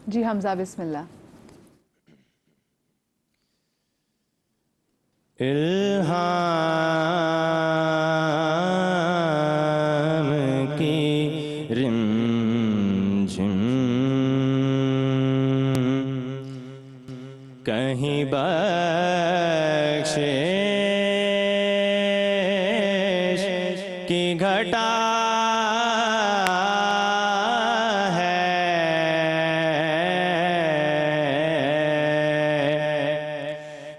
जी हमजा बिस्मिल्लाह। इल्हाम की रिमझिम कहीं बख्शिश की घटा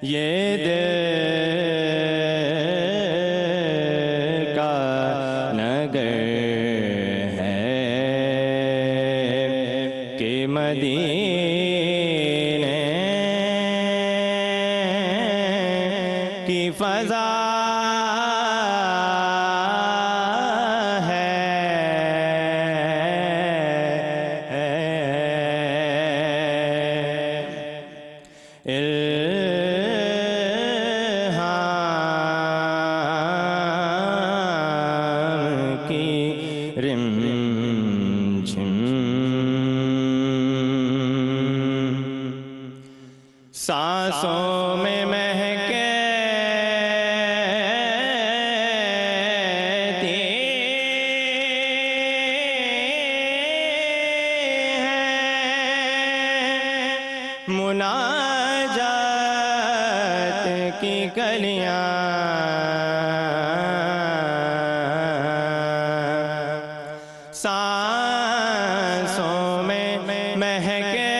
ये दिल का नगर है कि मदीने की फजा सांसों में महकती हैं मुनाजात की कलियां सांसों में महकती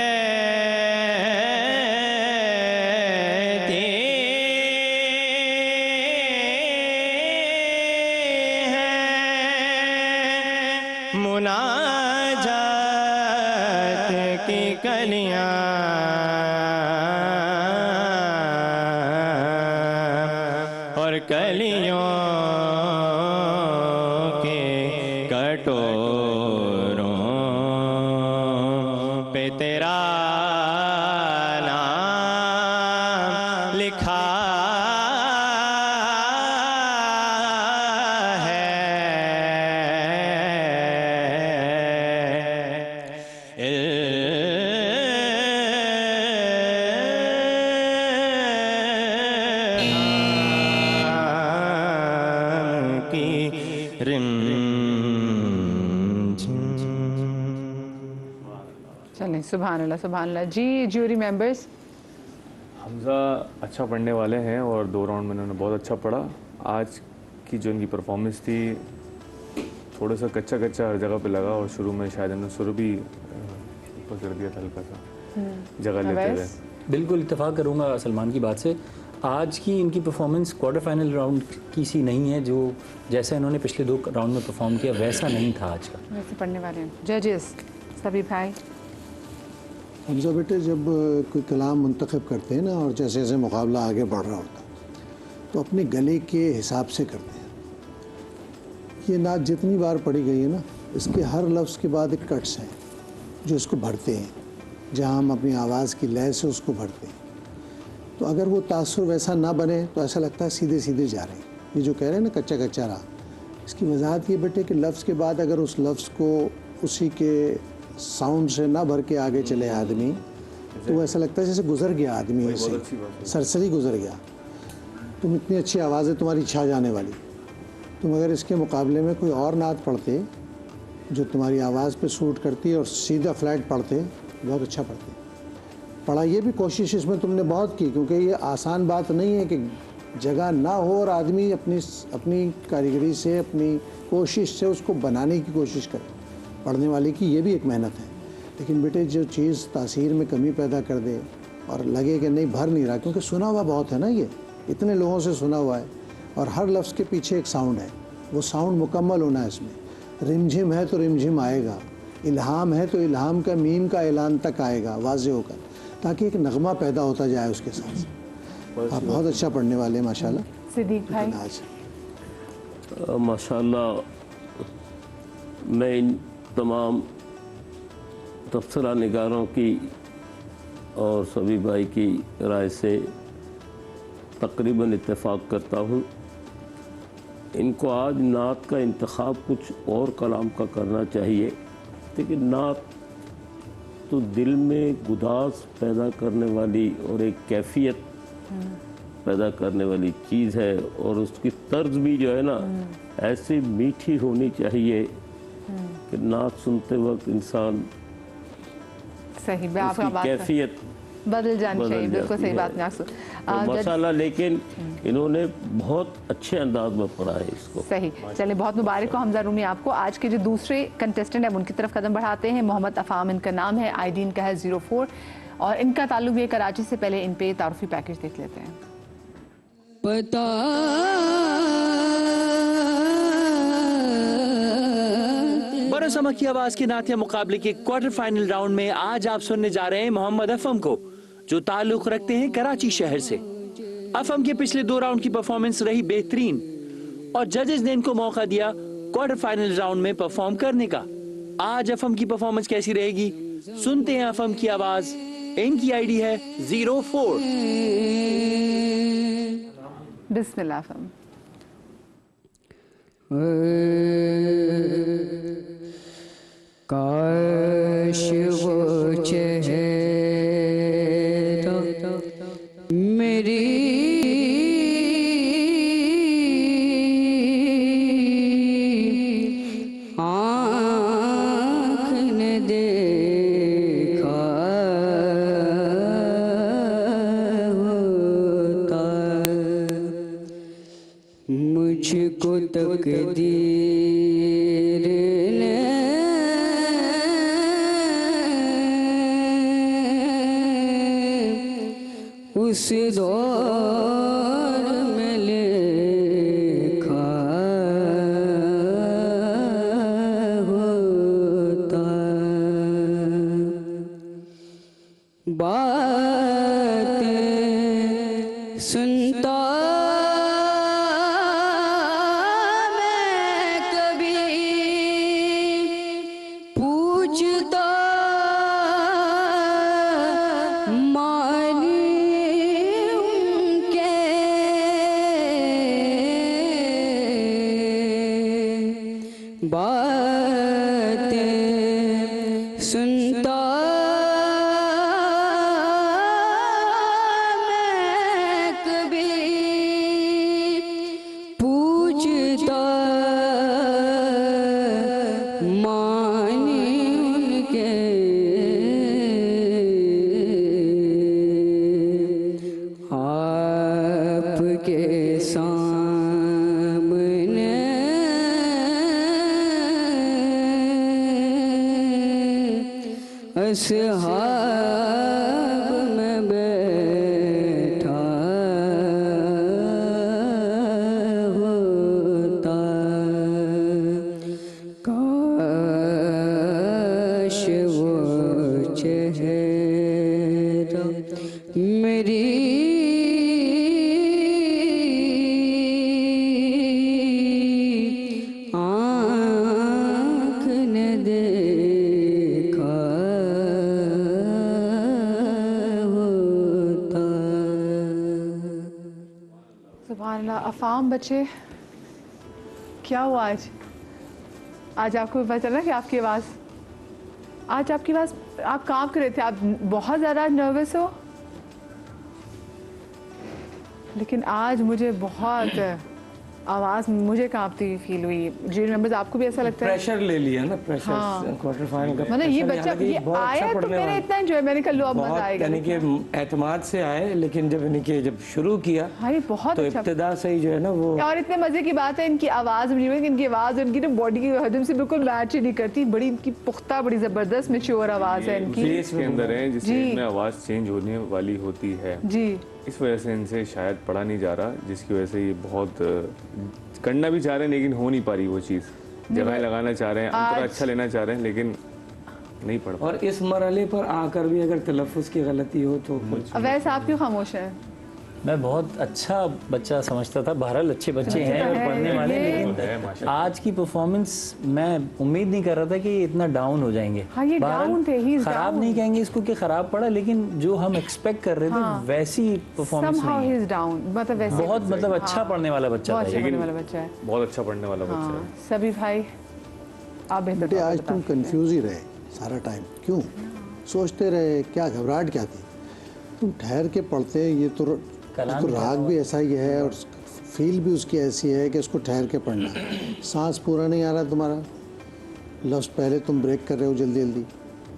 मुनाजात की कलियां और कलियों के कटोरों पे तेरा नाम लिखा चलें, सुभान अल्लाह सुभान अल्लाह। जी ज्यूरी मेंबर्स, हमजा अच्छा पढ़ने वाले हैं और 2 राउंड में उन्होंने बहुत अच्छा पढ़ा। आज की जो इनकी परफॉर्मेंस थी थोड़ा सा कच्चा कच्चा हर जगह पे लगा और शुरू में शायद इन्होंने सुर भी ऊपर कर दिया था हल्का सा जगह लेते हुए। बिल्कुल इत्तेफाक करूँगा सलमान की बात से। आज की इनकी परफॉर्मेंस क्वार्टर फाइनल राउंड की सी नहीं है, जो जैसा इन्होंने पिछले 2 राउंड में परफॉर्म किया वैसा नहीं था आज का। वैसे पढ़ने वाले हैं जजेस सभी भाई। हमजा बेटे, जब कोई कलाम मुंतखब करते हैं ना और जैसे जैसे मुकाबला आगे बढ़ रहा होता तो अपने गले के हिसाब से करते हैं। ये नात जितनी बार पढ़ी गई है ना, इसके हर लफ्ज़ के बाद एक कट्स हैं जो इसको भरते हैं, जहाँ हम अपनी आवाज़ की लय से उसको भरते हैं। तो अगर वो तासुर वैसा ना बने तो ऐसा लगता है सीधे सीधे जा रहे हैं। ये जो कह रहे हैं ना कच्चा कच्चा रहा, इसकी वजाहत ये बेटे कि लफ्ज़ के बाद अगर उस लफ्ज़ को उसी के साउंड से ना भर के आगे चले आदमी तो वो ऐसा लगता है जैसे गुजर गया आदमी, ऐसे सरसरी गुजर गया। तुम इतनी अच्छी आवाज़ है तुम्हारी छा जाने वाली, तुम अगर इसके मुकाबले में कोई और नात पढ़ते जो तुम्हारी आवाज़ पे सूट करती और सीधा फ्लैट पढ़ते, बहुत अच्छा पढ़ते। पढ़ा ये भी कोशिश इसमें तुमने बहुत की, क्योंकि ये आसान बात नहीं है कि जगह ना हो और आदमी अपनी कारीगरी से, अपनी कोशिश से उसको बनाने की कोशिश करे। पढ़ने वाले की ये भी एक मेहनत है। लेकिन बेटे जो चीज़ तासीर में कमी पैदा कर दे और लगे कि नहीं भर नहीं रहा, क्योंकि सुना हुआ बहुत है ना, ये इतने लोगों से सुना हुआ है और हर लफ्ज़ के पीछे एक साउंड है, वो साउंड मुकम्मल होना है इसमें। रिमझिम है तो रिमझिम आएगा, इल्हाम है तो इल्हाम का मीम का ऐलान तक आएगा वाज़े होकर, ताकि एक नगमा पैदा होता जाए उसके साथ। आप बहुत अच्छा पढ़ने वाले हैं माशाल्लाह। सिद्दीक भाई। माशाल्लाह, मैं इन तमाम तबसरा निगारों की और सभी भाई की राय से तकरीबन इत्तेफाक करता हूँ। इनको आज नात का इंतखाब कुछ और कलाम का करना चाहिए, लेकिन नात तो दिल में गुदास पैदा करने वाली और एक कैफियत पैदा करने वाली चीज़ है, और उसकी तर्ज भी जो है ना ऐसी मीठी होनी चाहिए कि नात सुनते वक्त इंसान सही, मैं आपका उसकी बात कैफियत बदल जानी चाहिए, बिल्कुल सही बात है। नासु। तो मसाला, लेकिन इन्होंने बहुत अच्छे अंदाज में पढ़ा है इसको। सही, चलिए बहुत मुबारक हो हमजा रूमी आपको। आज के जो दूसरे कंटेस्टेंट हैं उनकी तरफ कदम बढ़ाते हैं। मोहम्मद अफाम इनका नाम है, आईडी इनका है 04 और इनका ताल्लुक भी है कराची से। पहले इन पे तारुफी पैकेज देख लेते हैं। पता बरसमा की आवाज के नातिया मुकाबले के क्वार्टर फाइनल राउंड में आज आप सुनने जा रहे हैं मोहम्मद अफम को, जो ताल्लुक रखते हैं कराची शहर से। अफम के पिछले 2 राउंड की परफॉर्मेंस रही बेहतरीन और जजेस ने इनको मौका दिया क्वार्टर फाइनल राउंड में परफॉर्म करने का। आज अफम की परफॉर्मेंस कैसी रहेगी, सुनते हैं अफम की आवाज। इनकी आईडी है 04। बिस्मिल्लाह अफम। काश वो चेहरा मेरी आँख ने देखा होता, मुझको तकदीर ने उस दौर में लिखा होता। बातें सुनता मैं कभी, पूछता मानी उनके, बातें सुनता मैं कभी, पूछता मानी उनके, आपके सामने अस्हाब में बैठा होता। काश वो चेहरा मेरी आँख ने देखा होता। सुभान अल्लाह। अफाम बच्चे, क्या हुआ आज? आज आपको पता चला कि आपकी आवाज़, आज आपकी आवाज़, आप काम कर रहे थे, आप बहुत ज़्यादा नर्वस हो, लेकिन आज मुझे बहुत आवाज़ मुझे कांपती हुई फील हुई। जी मेंबर्स, आपको भी ऐसा लगता है? प्रेशर ले लिया ना, प्रेशर हाँ। क्वार्टर फाइनल का मतलब ये pressure, बच्चा हालांकि ये बहुत अच्छा आया तो पढ़ने मैंने वाला, इतना एंजॉय, मैंने कहा लो अब मजा बहुत आएगा। यानी कि एतमाद से आए, लेकिन जब इन्हीं के जब शुरू किया हाँ ये बहुत तो अच्छा। इब्तिदा से ही जो है ना वो, और इतने मजे की बात है इनकी आवाज़, इनकी आवाज़ इनकी ना बॉडी की हजम से बिल्कुल मैच ही नहीं करती। बड़ी इनकी पुख्ता, बड़ी ज़बरदस्त मैच्योर आवाज़ है इनकी। इसके अंदर है जिस जी। एज में आवाज़ चेंज होने वाली होती है, जी इस वजह से इनसे शायद पढ़ा नहीं जा रहा, जिसकी वजह से ये बहुत करना भी चाह रहे हैं लेकिन हो नहीं पा रही वो चीज़। जगह लगाना चाह रहे हैं, अंतरा अच्छा लेना चाह रहे हैं, लेकिन नहीं पढ़ पा। और इस मरहले पर आकर भी अगर तलफ़ुज़ की गलती हो तो कुछ। वैसे आप क्यों खामोश हैं? मैं बहुत अच्छा बच्चा समझता था, बहरहाल अच्छे बच्चे हैं और पढ़ने वाले, लेकिन आज की परफॉर्मेंस मैं उम्मीद नहीं कर रहा था कि ये इतना डाउन हो जाएंगे। हाँ, ये बहरहाल डाउन थे, ही इज खराब डाउन। नहीं कहेंगे इसको कि खराब पड़ा, लेकिन जो हम एक्सपेक्ट कर रहे थे वैसी परफॉर्मेंस Somehow नहीं he है। is down, मतलब वैसे बहुत मतलब अच्छा पढ़ने वाला बच्चा बहुत था अच्छा ये। पढ़ने वाला बच्चा है। बहुत अच्छा पढ़ने वाला बच्चा हाँ, है। सभी भाई आप बेहतर बेटे आज बता तुम सकते हैं। कंफ्यूज ही रहे सारा टाइम, क्यों? सोचते रहे क्या घबराहट क्या थी। तुम ठहर के पढ़ते, ये तो राग भी ऐसा ही है और फील भी उसकी ऐसी है कि उसको ठहर के पढ़ना है। सांस पूरा नहीं आ रहा तुम्हारा, लफ्ज़ पहले तुम ब्रेक कर रहे हो जल्दी जल्दी,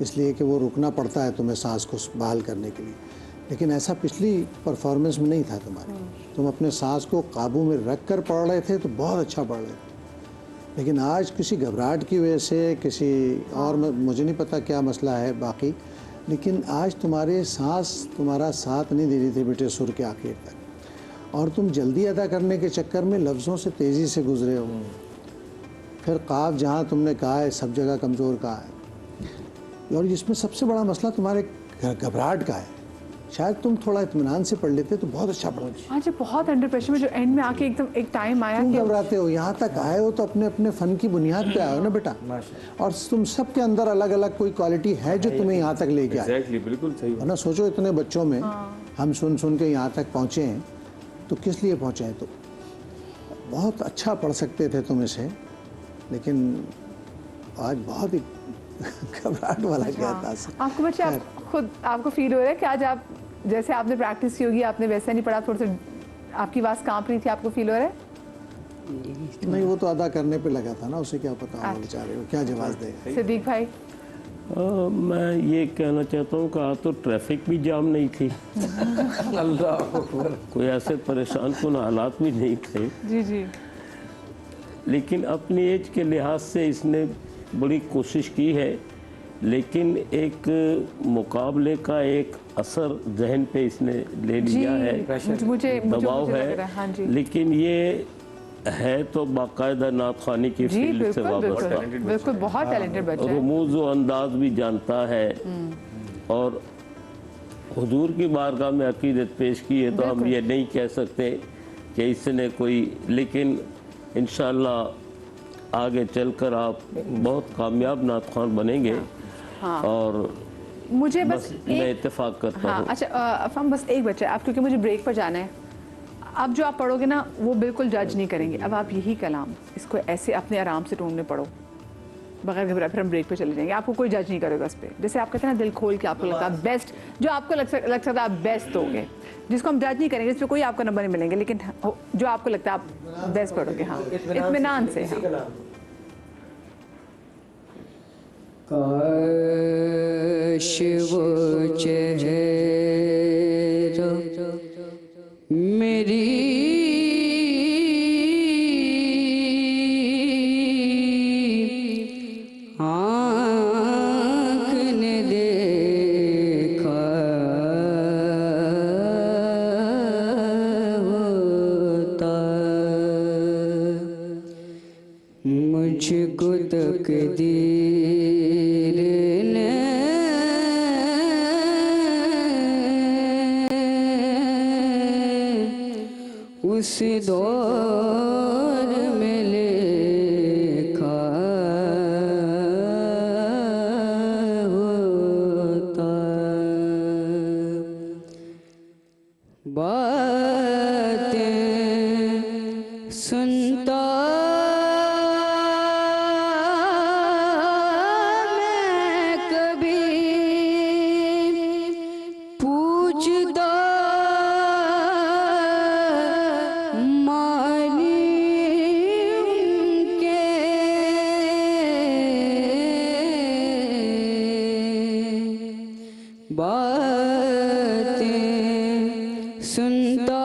इसलिए कि वो रुकना पड़ता है तुम्हें सांस को बहाल करने के लिए। लेकिन ऐसा पिछली परफॉर्मेंस में नहीं था तुम्हारे, तुम अपने सांस को काबू में रख कर पढ़ रहे थे तो बहुत अच्छा पढ़ रहे थे। लेकिन आज किसी घबराहट की वजह से, किसी और मुझे नहीं पता क्या मसला है बाकी, लेकिन आज तुम्हारे सांस तुम्हारा साथ नहीं दे रही थी बेटे सुर के आखिर तक, और तुम जल्दी अदा करने के चक्कर में लफ्ज़ों से तेज़ी से गुजरे हो। फिर काफ जहाँ तुमने कहा है सब जगह कमज़ोर कहा है, और इसमें सबसे बड़ा मसला तुम्हारे घबराहट का है। शायद तुम थोड़ा इत्मीनान से पढ़ लेते तो बहुत अच्छा पढ़ते। हाँ जी, बहुत अंडर प्रेशर में जो एंड में आके एकदम एक टाइम आया तुम घबराते हो, यहाँ तक आए हो तो अपने अपने फ़न की बुनियाद पे आए हो ना बेटा, और तुम सबके अंदर अलग अलग कोई क्वालिटी है जो तुम्हें यहाँ तक लेके आए। एग्जैक्टली, बिल्कुल सही। है ना, सोचो इतने बच्चों में हम सुन सुन के यहाँ तक पहुँचे हैं तो किस लिए पहुँचे हैं। तो बहुत अच्छा पढ़ सकते थे तुम इसे, लेकिन आज बहुत ही घबराहट वाला क्या था। आपको बच्चे आप खुद आपको फील हो रहा है कि आज आप जैसे आपने प्रैक्टिस की होगी आपने वैसे नहीं पढ़ा, थोड़ा सा आपकी आवाज़ कांप रही थी, आपको फील हो रहा है? नहीं, वो तो अदा करने पे लगा था ना, उसे क्या पता होगा बेचारे को क्या जवाब देगा। सिद्दीक भाई, मैं ये कहना चाहता हूँ कि आज तो ट्रैफिक भी जाम नहीं थी, कोई ऐसे परेशान कुन हालात भी नहीं थे। जी जी, लेकिन अपनी एज के लिहाज से इसने बड़ी कोशिश की है, लेकिन एक मुकाबले का एक असर जहन पे इसने ले लिया है, मुझे दबाव है। हाँ जी, लेकिन ये है तो बाकायदा नात खानी की फील्ड से वाबस्ता, बिल्कुल बहुत टैलेंटेड बच्चा है, रमूज व अंदाज भी जानता है, और हुजूर की बारगाह में अकीदत पेश की है तो हम ये नहीं कह सकते कि इसने कोई, लेकिन इंशाअल्लाह आगे चलकर आप बहुत कामयाब नात खान बनेंगे। हाँ। और मुझे बस मैं इत्तेफाक करता हूँ। अच्छा अफहम, बस एक बच्चा है आप, क्योंकि मुझे ब्रेक पर जाना है। अब जो आप पढ़ोगे ना वो बिल्कुल जज नहीं करेंगे। अब आप यही कलाम इसको ऐसे अपने आराम से टोन में पढ़ो बगैर घबराए, फिर हम ब्रेक पे चले जाएंगे, आपको कोई जज नहीं करेगा उस पर। जैसे आप कहते हैं ना दिल खोल के आपको लगता है बेस्ट, जो आपको लग सकता है आप बेस्ट दोगे, जिसको हम जज नहीं करेंगे, जिस पर कोई आपको नंबर नहीं मिलेंगे, लेकिन जो आपको लगता है आप बेस्ट पढ़ोगे। हाँ, इत्मीनान से। हाँ, काश वो चेहरा मेरी आँख ने देखा होता, मुझको तकदीर ने उस दौर में लिखा होता। बातें सुनता मैं कभी, पूछता मानी उनके, बातें सुनता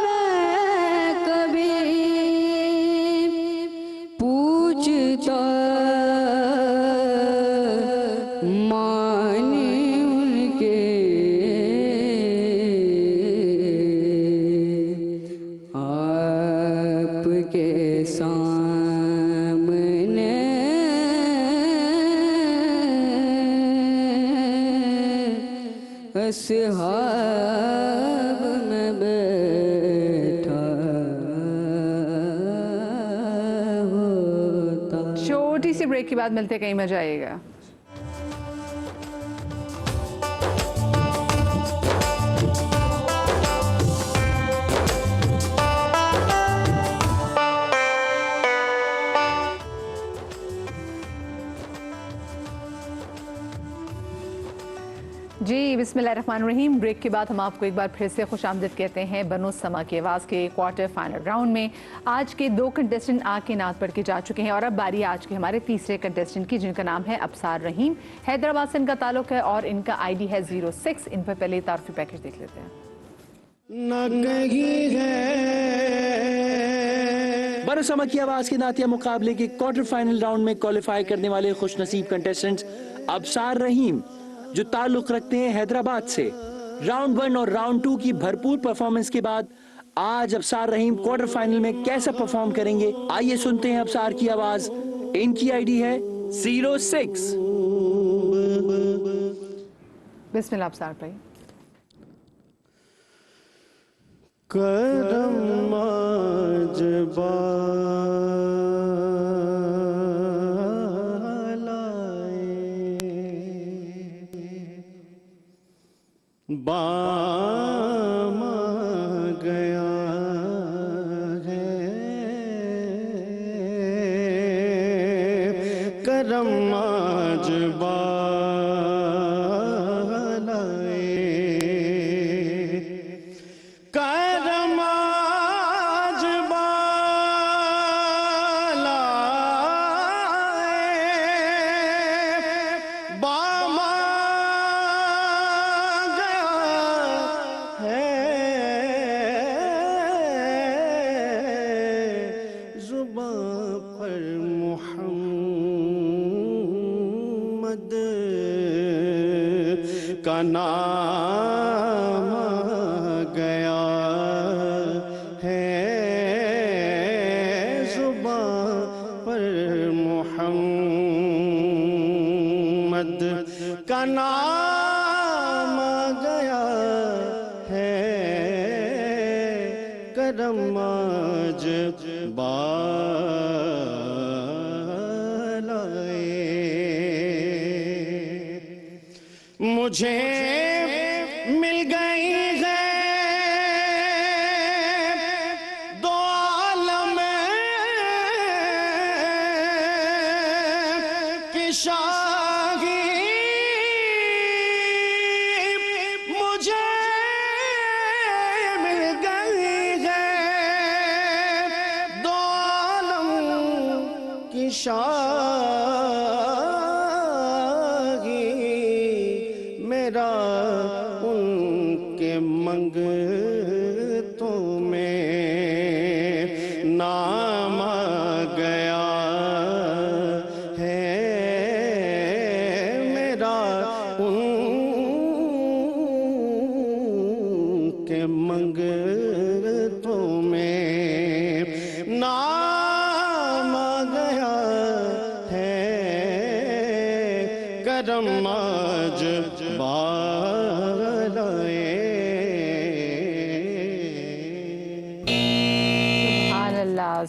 मैं कभी, पूछता मानी उनके, आपके सामने अस्हाब में बैठा होता। छोटी सी ब्रेक के बाद मिलते हैं, कहीं मजा आएगा। जी बिस्मिल्लाहिर्रहमानिर्रहीम। ब्रेक के बाद हम आपको एक बार फिर से खुशामदीद कहते हैं बनो समा की आवाज़ के क्वार्टर फाइनल राउंड में। आज के 2 कंटेस्टेंट आके नात पढ़ के जा चुके हैं और अब बारी आज के हमारे तीसरे कंटेस्टेंट की, जिनका नाम है अबसार रहीम। हैदराबाद से इनका ताल्लुक है और इनका ID है 06। इन पर पहले तारफी पैकेज देख लेते हैं। बनो समा की आवाज़ के नातिया मुकाबले के क्वार्टर फाइनल राउंड में क्वालिफाई करने वाले खुशनसीब कंटेस्टेंट्स अबसार रहीम, जो ताल्लुक रखते हैं हैदराबाद से। राउंड 1 और राउंड 2 की भरपूर परफॉर्मेंस के बाद आज अबसार रहीम क्वार्टर फाइनल में कैसा परफॉर्म करेंगे, आइए सुनते हैं अबसार की आवाज। इनकी ID है 06। बिस्मिल्लाह अबसार भाई। करम आज बाम गया है, करम आज बालाए, करम आज बालाए, बामा का नाम गया है, जुबां पर मोहम्मद का नाम गया है, करम आज मुझे मिल गई है 2 आलम की शाही, मुझे मिल गई है 2 आलम की शाही, मेरा उनके मंगतों में नाम आ गया है, मेरा उनके मंगतों में नाम आ गया है, करम आज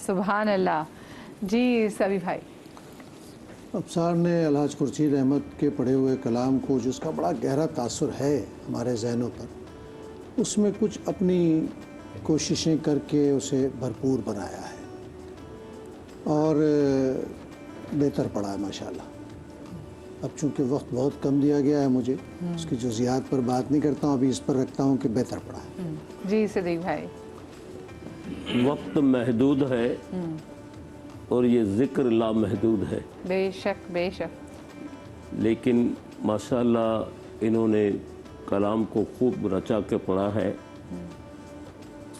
सुभान अल्लाह। जी सभी भाई। अबसार ने अलहाज खुर्शीद अहमद के पढ़े हुए कलाम को, जिसका बड़ा गहरा तासुर है हमारे जहनों पर, उसमें कुछ अपनी कोशिशें करके उसे भरपूर बनाया है और बेहतर पड़ा है माशाल्लाह। अब चूँकि वक्त बहुत कम दिया गया है मुझे, उसकी जुज़ियात पर बात नहीं करता हूँ, अभी इस पर रखता हूँ कि बेहतर पड़ा है। जी सदीक भाई। वक्त महदूद है और ये जिक्र लामहदूद है, बेशक बेशक, लेकिन माशाल्लाह इन्होंने कलाम को खूब रचा के पढ़ा है।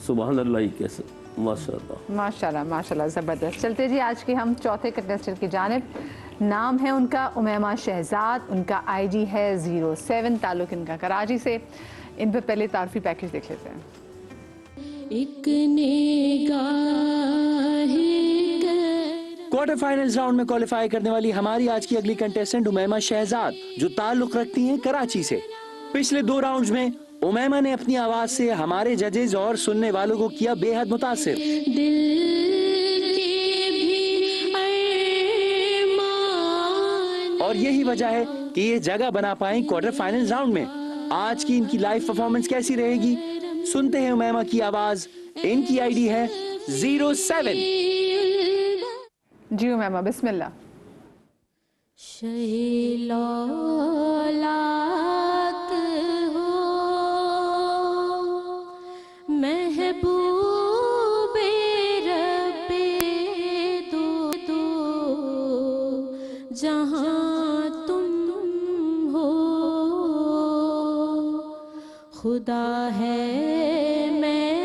सुभान अल्लाह ही कैसे, माशाल्लाह माशाल्लाह माशाल्लाह, ज़बरदस्त। चलते जी आज के हम चौथे कंटेस्टेंट की जानिब। नाम है उनका उमैमा शहजाद, उनका ID है 07, ताल्लुक इनका कराची से। इन पर पहले तारफी पैकेज देख लेते हैं। एक निगाह क्वार्टर फाइनल्स राउंड में क्वालिफाई करने वाली हमारी आज की अगली कंटेस्टेंट उमैमा शहजाद, जो ताल्लुक रखती हैं कराची से। पिछले 2 राउंड्स में उमैमा ने अपनी आवाज से हमारे जजेस और सुनने वालों को किया बेहद मुतासिर। और यही वजह है कि ये जगह बना पाएं क्वार्टर फाइनल राउंड में। आज की इनकी लाइव परफॉर्मेंस कैसी रहेगी, सुनते हैं उमैमा की आवाज। इनकी ID है 07। जी उमैमा बिस्मिल्लाह। शैलौलात जहाँ तुम हो। खुदा है मेहरबान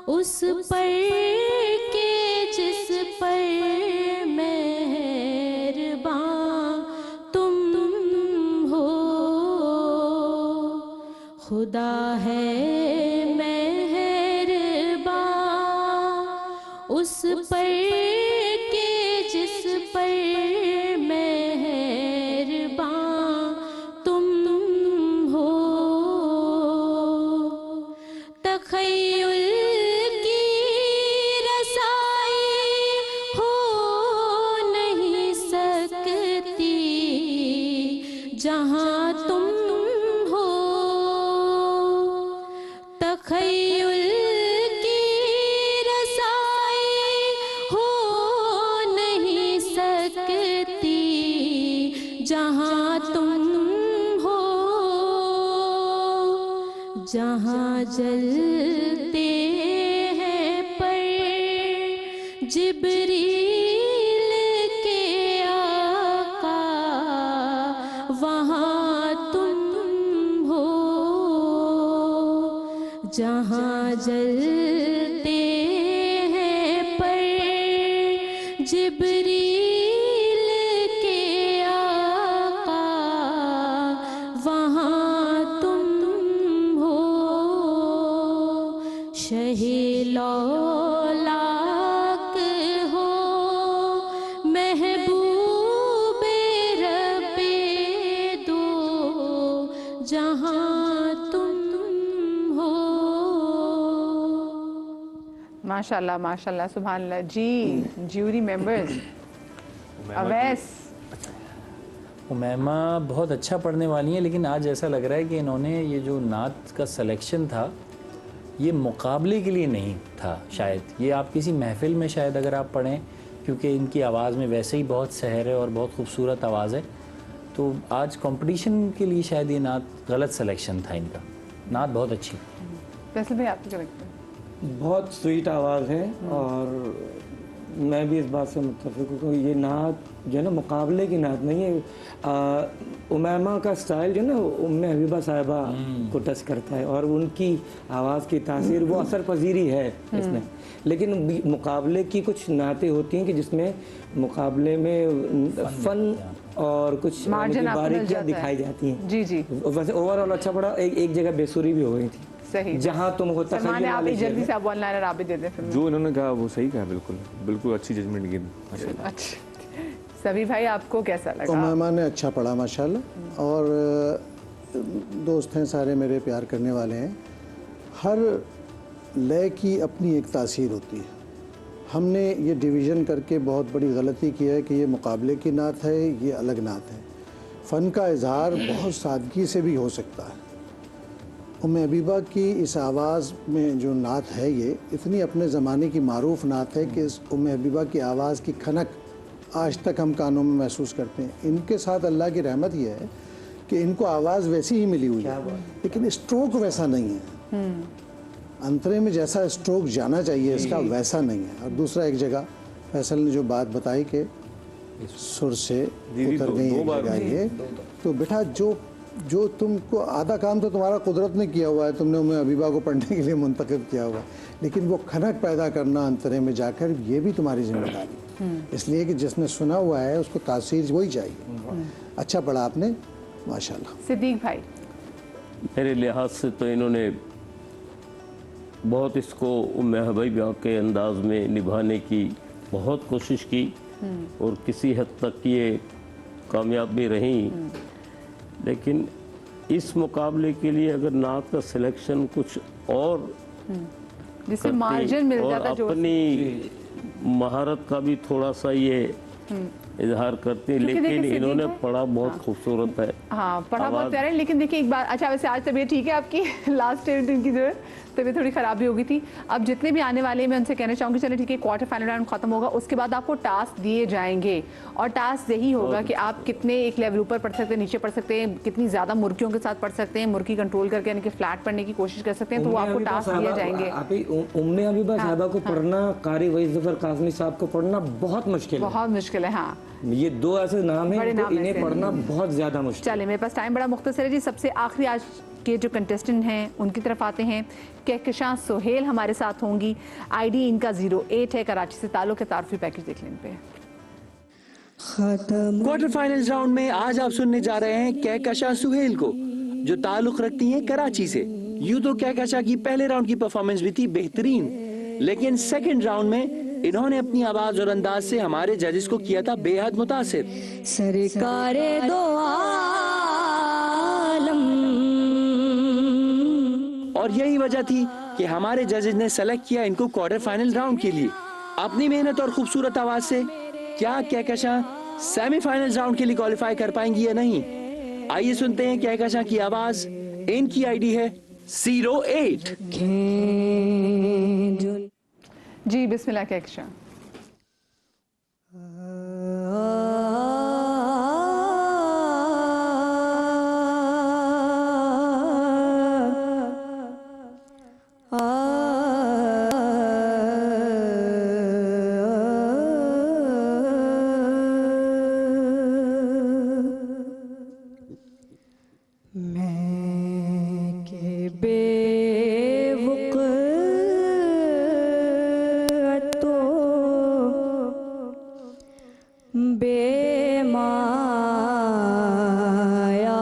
उस पर के जिस पर मेहरबान तुम हो। खुदा है मेहरबान उस पर के जिस पर मेहरबान तुम हो। तख़य्युल की रसाई हो नहीं सकती जहाँ तुम हो। तख़य्युल की रसाई हो नहीं सकती जहाँ तुम हो। जहाँ जलते हैं पर जिब्रील के आका वहाँ तुम हो। जहाँ जलते हैं पर जिब्रील के आका वहाँ तुम हो। शहीलौलाक हो महबूबे रब्बे दो जहाँ तुम हो। माशाल्लाह माशाल्लाह सुभान अल्लाह जी। ज्यूरी मेंबर्स अवैस उमैमा बहुत अच्छा पढ़ने वाली हैं, लेकिन आज ऐसा लग रहा है कि इन्होंने ये जो नात का सिलेक्शन था ये मुकाबले के लिए नहीं था शायद। ये आप किसी महफिल में शायद अगर आप पढ़ें, क्योंकि इनकी आवाज़ में वैसे ही बहुत सहर है और बहुत खूबसूरत आवाज़ है, तो आज कंपटीशन के लिए शायद ये नात गलत सिलेक्शन था इनका। नात बहुत अच्छी। फैसल भाई आपको क्या लगता है? बहुत स्वीट आवाज़ है और मैं भी इस बात से मुत्तफ़िक़ हूँ कि ये नात जो है ना मुकाबले की नात नहीं है। उमैमा का स्टाइल जो है ना उम्मे हबीबा साहिबा को टच करता है और उनकी आवाज़ की तासीर वो असर पजीरी है इसमें। लेकिन मुकाबले की कुछ नातें होती हैं कि जिसमें मुकाबले में फ़न और कुछ बारीकियाँ दिखाई जाती हैं। जी जी। वैसे ओवरऑल अच्छा पड़ा। एक जगह बेसुरी भी हो गई थी। सही। जहाँ तुम हो सलमान आप जल्दी से आप वन लाइनर आप भी दे दें फिल्म। जो इन्होंने कहा वो सही कहा, बिल्कुल बिल्कुल अच्छी जजमेंट की। अच्छा सभी भाई आपको कैसा लगा? उमैमा ने अच्छा पढ़ा माशाल्लाह, और दोस्त हैं सारे मेरे प्यार करने वाले हैं। हर लय की अपनी एक तासीर होती है। हमने ये डिवीज़न करके बहुत बड़ी गलती की है कि ये मुकाबले की नात है, ये अलग नात है। फ़न का इजहार बहुत सादगी से भी हो सकता है। उम्मे हबीबा की इस आवाज़ में जो नात है ये इतनी अपने ज़माने की मारूफ नात है कि इस उम्मे हबीबा की आवाज़ की खनक आज तक हम कानों में महसूस करते हैं। इनके साथ अल्लाह की रहमत ये है कि इनको आवाज़ वैसी ही मिली हुई है, लेकिन स्ट्रोक वैसा नहीं है। अंतरे में जैसा स्ट्रोक जाना चाहिए इसका वैसा नहीं है। और दूसरा, एक जगह फैसल ने जो बात बताई कि सुर से उतर गई एक जगह ये, तो बेटा जो तुमको आधा काम तो तुम्हारा कुदरत ने किया हुआ है, तुमने उम्मे हबीबा को पढ़ने के लिए मुंतखब किया हुआ है, लेकिन वो खनक पैदा करना अंतरे में जाकर ये भी तुम्हारी जिम्मेदारी। इसलिए कि जिसने सुना हुआ है उसको तासीर वही चाहिए। अच्छा पढ़ा आपने माशाल्लाह। सिद्दीक भाई मेरे लिहाज से तो इन्होंने बहुत इसको उम्मे हबीबा के अंदाज में निभाने की बहुत कोशिश की और किसी हद तक ये कामयाब भी रहीं। लेकिन इस मुकाबले के लिए अगर नात का सिलेक्शन कुछ और जिससे मार्जिन मिल और जाता जो अपनी महारत का भी थोड़ा सा ये इजहार करती हैं, क्योंकि लेकिन देखिए इन्होंने सिद्दीक भाई- पढ़ा बहुत खूबसूरत है। हाँ, पढ़ा बहुत आवाज़- प्यारा है। लेकिन देखिए एक बात, अच्छा वैसे आज तबीयत ठीक है आपकी? लास्ट दिन की जो है तबीयत थोड़ी ख़राब भी हो गई थी। अब जितने भी आने वाले हैं मैं उनसे कहना चाहूँगी, चलिए ठीक है, क्वार्टर फाइनल राउंड खत्म होगा, उसके बाद आपको टास्क दिए जाएंगे और टास्क यही होगा कि आप कितने एक लेवल ऊपर पढ़ सकते हैं, नीचे पढ़ सकते हैं, कितनी ज़्यादा मुर्गियों के साथ पढ़ सकते हैं, मुर्गी कंट्रोल करके यानी कि फ्लैट पढ़ने की कोशिश कर सकते हैं, तो वो आपको टास्क दिए जाएंगे। उम्मे अबीबा साहबा को पढ़ना, कारी वहीद ज़फ़र काज़मी साहब को पढ़ना बहुत मुश्किल है। बहुत मुश्किल है। हाँ, ये दो ऐसे नाम बड़े हैं नाम इनको, इन्हें ऐसे हैं। पढ़ना बहुत ज़्यादा मुश्किल। चलिए मेरे पास टाइम बड़ा मुख्तसर है जी। सबसे आखिरी आज के जो कंटेस्टेंट हैं उनकी तरफ आते हैं। कहकशां सुहेल हमारे साथ होंगी। आईडी इनका 08 है, कराची से ताल्लुक़ है। तारफी पैकेज देख लें पे। क्वार्टर फाइनल राउंड में आज आप सुनने जा रहे हैं कहकशां सुहेल को, जो ताल्लुक रखती हैं कराची से। यूं तो कहकशां की पहले राउंड की परफॉर्मेंस भी थी बेहतरीन, लेकिन सेकंड राउंड में इन्होंने अपनी आवाज और अंदाज से हमारे जजेस को किया था बेहद मुतासिर। सरकारे दो आलम। और यही वजह थी कि हमारे जजेस ने सेलेक्ट किया इनको क्वार्टर फाइनल राउंड के लिए। अपनी मेहनत और खूबसूरत आवाज से क्या कहकशां सेमीफाइनल राउंड के लिए क्वालिफाई कर पाएंगी या नहीं? आइए सुनते हैं कहकशां की आवाज। इनकी आईडी है 08। जी बिस्मिल्लाह कहकशां। बेमाया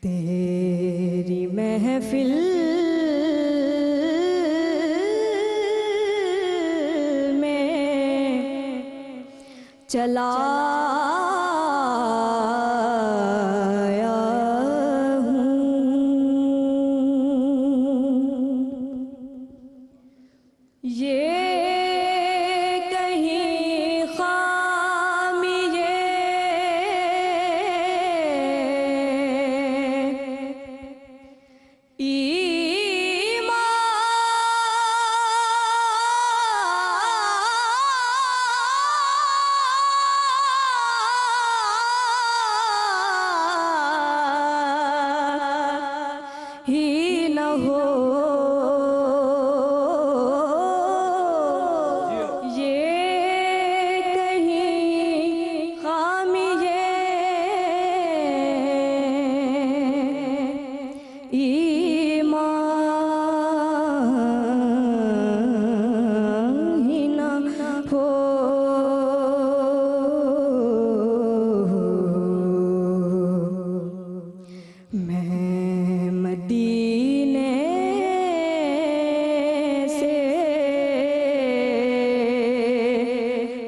तेरी महफिल में चला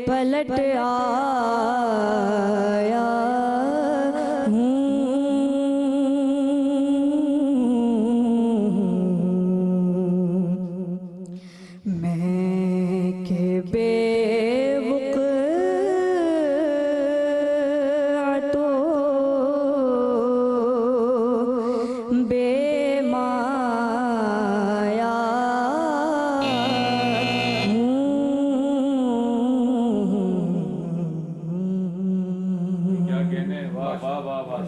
पलट आया हूँ मैं के बेवक़्तो बेमाया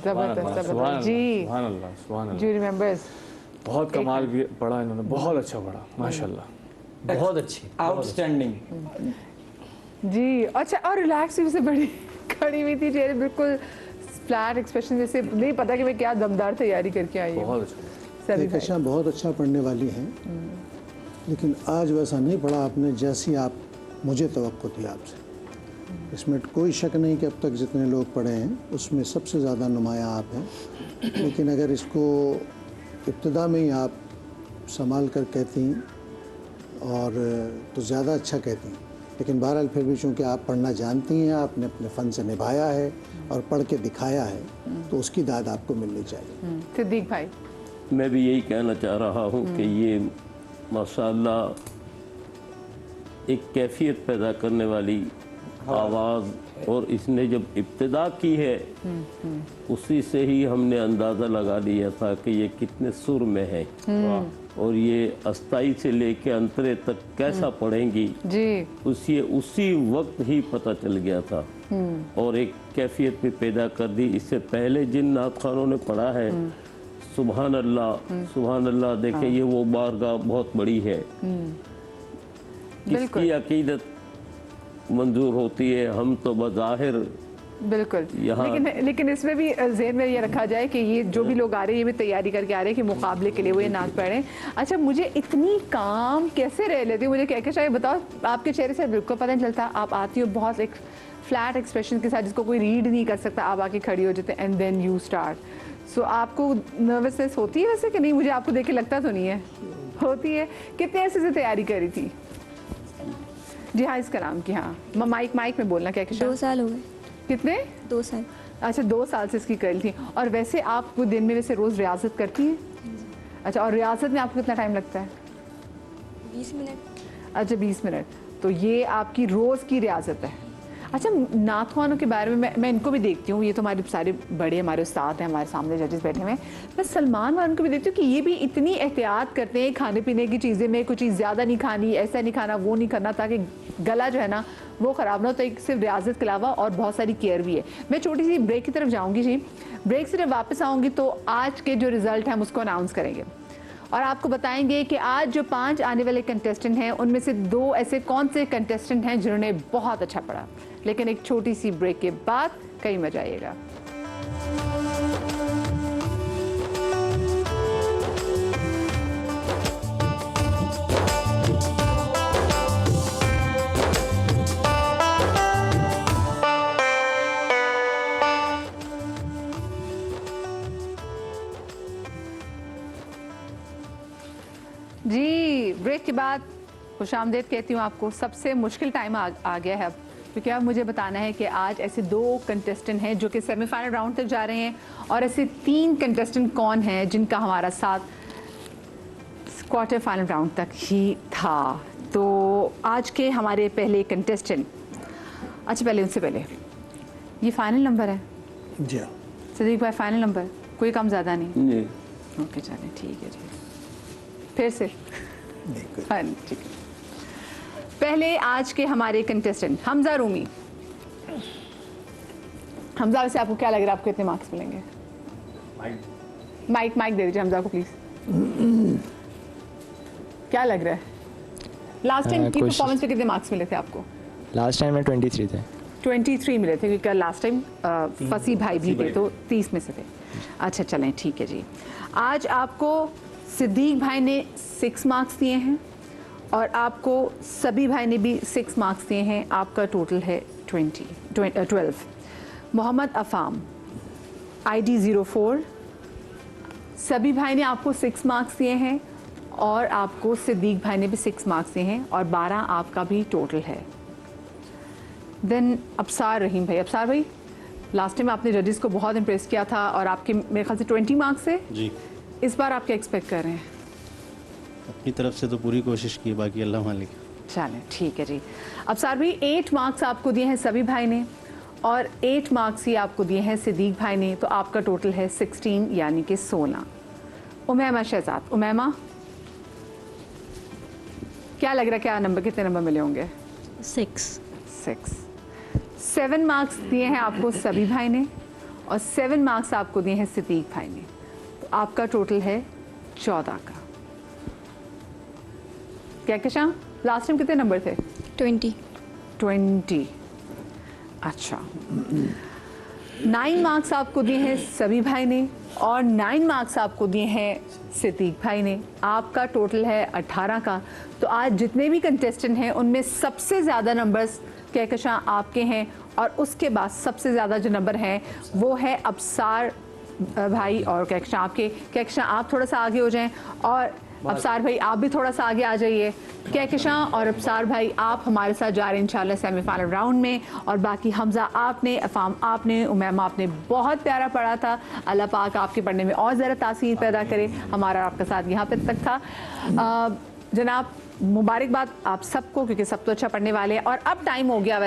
जबरदस्त जबरदस्त जी। सुभान अल्लाह, सुभान अल्लाह। जी रिमेंबर्स बहुत कमाल भी पढ़ा इन्होंने, बहुत अच्छा पढ़ा माशाल्लाह। बहुत अच्छी। आउटस्टैंडिंग। जी। अच्छा, और रिलैक्स भी से बड़ी खड़ी हुई थी, चेहरे बिल्कुल फ्लैट एक्सप्रेशन, जैसे नहीं पता कि मैं क्या दमदार तैयारी करके आई हूँ। बहुत अच्छा। सभी भाई। कहकशां बहुत अच्छा पढ़ने वाली हैं, लेकिन आज वैसा नहीं पढ़ा आपने जैसी आप मुझे तवक्को थी आपसे। इसमें कोई शक नहीं कि अब तक जितने लोग पढ़े हैं उसमें सबसे ज़्यादा नुमाया आप हैं, लेकिन अगर इसको इब्तिदा में ही आप संभाल कर कहती और तो ज़्यादा अच्छा कहती। लेकिन बहरहाल फिर भी चूँकि आप पढ़ना जानती हैं, आपने अपने फ़न से निभाया है और पढ़ के दिखाया है, तो उसकी दाद आपको मिलनी चाहिए। सिद्दीक भाई। मैं भी यही कहना चाह रहा हूँ कि ये माशाअल्लाह एक कैफियत पैदा करने वाली आवाज़, और इसने जब इब्तिदा की है उसी से ही हमने अंदाज़ा लगा लिया था कि ये कितने सुर में है और ये अस्थाई से लेके अंतरे तक कैसा पढ़ेंगी जी, उसी वक्त ही पता चल गया था और एक कैफियत भी पैदा कर दी। इससे पहले जिन नात खानों ने पढ़ा है, सुभान अल्लाह, देखें ये वो बारगाह बहुत बड़ी है, किसकी अकीदत मंजूर होती है। हम तो बज़ाहिर बिल्कुल, यहाँ लेकिन इसमें भी ज़हन में ये रखा जाए कि ये जो भी लोग आ रहे हैं ये भी तैयारी करके आ रहे हैं कि मुकाबले के लिए वो ये नात पढ़ें। अच्छा, मुझे इतनी काम कैसे रह लेती हूँ, मुझे क्या क्या चाहिए बताओ। आपके चेहरे से बिल्कुल पता नहीं चलता, आप आती हो बहुत एक फ्लैट एक्सप्रेशन के साथ जिसको कोई रीड नहीं कर सकता, आप आके खड़ी हो जाते एंड देन यू स्टार्ट। सो आपको नर्वसनेस होती है वैसे कि नहीं? मुझे आपको देख के लगता तो नहीं है, होती है। कितने ऐसे से तैयारी करी थी? जी हाँ, इसका नाम की, हाँ माइक में बोलना। क्या 2 साल हो गए। कितने? 2 साल। अच्छा, 2 साल से इसकी करी थी। और वैसे आप दिन में वैसे रोज़ रियाजत करती हैं? अच्छा, और रियाजत में आपको कितना टाइम लगता है? 20 मिनट। अच्छा, 20 मिनट। तो ये आपकी रोज़ की रियाजत है। अच्छा, नात ख़वानों के बारे में मैं इनको भी देखती हूँ, ये तो हमारे सारे बड़े हमारे उस्ताद हैं, हमारे सामने जजेस बैठे हुए हैं। मैं सलमान वालों को भी देखती हूँ कि ये भी इतनी एहतियात करते हैं खाने पीने की चीज़ें में, कुछ चीज़ ज़्यादा नहीं खानी, ऐसा नहीं खाना, वो नहीं करना, ताकि गला जो है ना वो ख़राब ना हो। तो एक सिर्फ रियाजत के अलावा और बहुत सारी केयर भी है। मैं छोटी सी ब्रेक की तरफ जाऊँगी जी, ब्रेक से जब वापस आऊँगी तो आज के जो रिज़ल्ट हैं हम उसको अनाउंस करेंगे और आपको बताएंगे कि आज जो 5 आने वाले कंटेस्टेंट हैं उनमें से 2 ऐसे कौन से कंटेस्टेंट हैं जिन्होंने बहुत अच्छा पढ़ा। लेकिन एक छोटी सी ब्रेक के बाद कहीं मजा आइएगा। जी, ब्रेक के बाद खुशामदीद कहती हूँ आपको। सबसे मुश्किल टाइम आ गया है अब, क्योंकि अब मुझे बताना है कि आज ऐसे 2 कंटेस्टेंट हैं जो कि सेमीफाइनल राउंड तक जा रहे हैं और ऐसे 3 कंटेस्टेंट कौन हैं जिनका हमारा साथ क्वार्टर फाइनल राउंड तक ही था। तो आज के हमारे पहले कंटेस्टेंट, अच्छा पहले उनसे पहले ये फाइनल नंबर है जी हाँ। सदीक भाई, फाइनल नंबर, कोई कम ज़्यादा नहीं? जी। ओके, चलें ठीक है जी। फिर से हाँ ठीक है। पहले आज के हमारे कंटेस्टेंट हमजा रूमी। हमजा, वैसे आपको क्या लग रहा है, आपको कितने मार्क्स मिलेंगे? माइक दे दीजिए हमजा को प्लीज। क्या लग रहा है? लास्ट टाइम की परफॉर्मेंस पे कितने मार्क्स मिले थे आपको? लास्ट टाइम में 23 थे। 23 मिले थे, क्योंकि लास्ट टाइम फसी भाई भी थे तो 30 में से थे। अच्छा चलें ठीक है जी। आज आपको सिद्दीक भाई ने 6 मार्क्स दिए हैं और आपको सभी भाई ने भी 6 मार्क्स दिए हैं। आपका टोटल है 12। मोहम्मद अफाम ID 04, सभी भाई ने आपको 6 मार्क्स दिए हैं और आपको सिद्दीक भाई ने भी 6 मार्क्स दिए हैं और 12 आपका भी टोटल है। देन अबसार रहीम भाई। अबसार भाई, लास्ट टाइम आपने जजेस को बहुत इम्प्रेस किया था और आपके मेरे ख्याल से 20 मार्क्स है जी। इस बार आप क्या एक्सपेक्ट कर रहे हैं? अपनी तरफ से तो पूरी कोशिश की, बाकी अल्लाह मालिक। चलें ठीक है जी। अबसार भाई, 8 मार्क्स आपको दिए हैं सभी भाई ने और 8 मार्क्स ही आपको दिए हैं सिद्दीक भाई ने, तो आपका टोटल है 16 यानी कि 16। उमैमा शहजाद, उमैमा क्या लग रहा है, क्या नंबर, कितने नंबर मिले होंगे? 6। 7 मार्क्स दिए हैं आपको सभी भाई ने और 7 मार्क्स आपको दिए हैं सिद्दीक भाई ने, तो आपका टोटल है 14 का। क्या क्या लास्ट टाइम कितने नंबर थे? 20। अच्छा। 9 मार्क्स आपको दिए हैं सभी भाई ने और 9 मार्क्स आपको दिए हैं सिद्दीक भाई ने। आपका टोटल है 18 का। तो आज जितने भी कंटेस्टेंट हैं उनमें सबसे ज़्यादा नंबर्स कहकशां आपके हैं और उसके बाद सबसे ज़्यादा जो नंबर हैं वो है अबसार भाई और कहकशां आपके। कहकशां आप थोड़ा सा आगे हो जाएं और अबसार भाई आप भी थोड़ा सा आगे आ जाइए। कहकशां और अबसार भाई आप हमारे साथ जा रहे हैं इंशाल्लाह सेमीफाइनल राउंड में, और बाकी हमजा आपने, अफाम आपने, उमैमा आपने बहुत प्यारा पढ़ा था। अल्लाह पाक आपके पढ़ने में और ज़्यादा तासीर पैदा करे। हमारा आपका साथ यहाँ पे तक था। जनाब मुबारकबाद आप सबको, क्योंकि सब तो अच्छा पढ़ने वाले हैं। और अब टाइम हो गया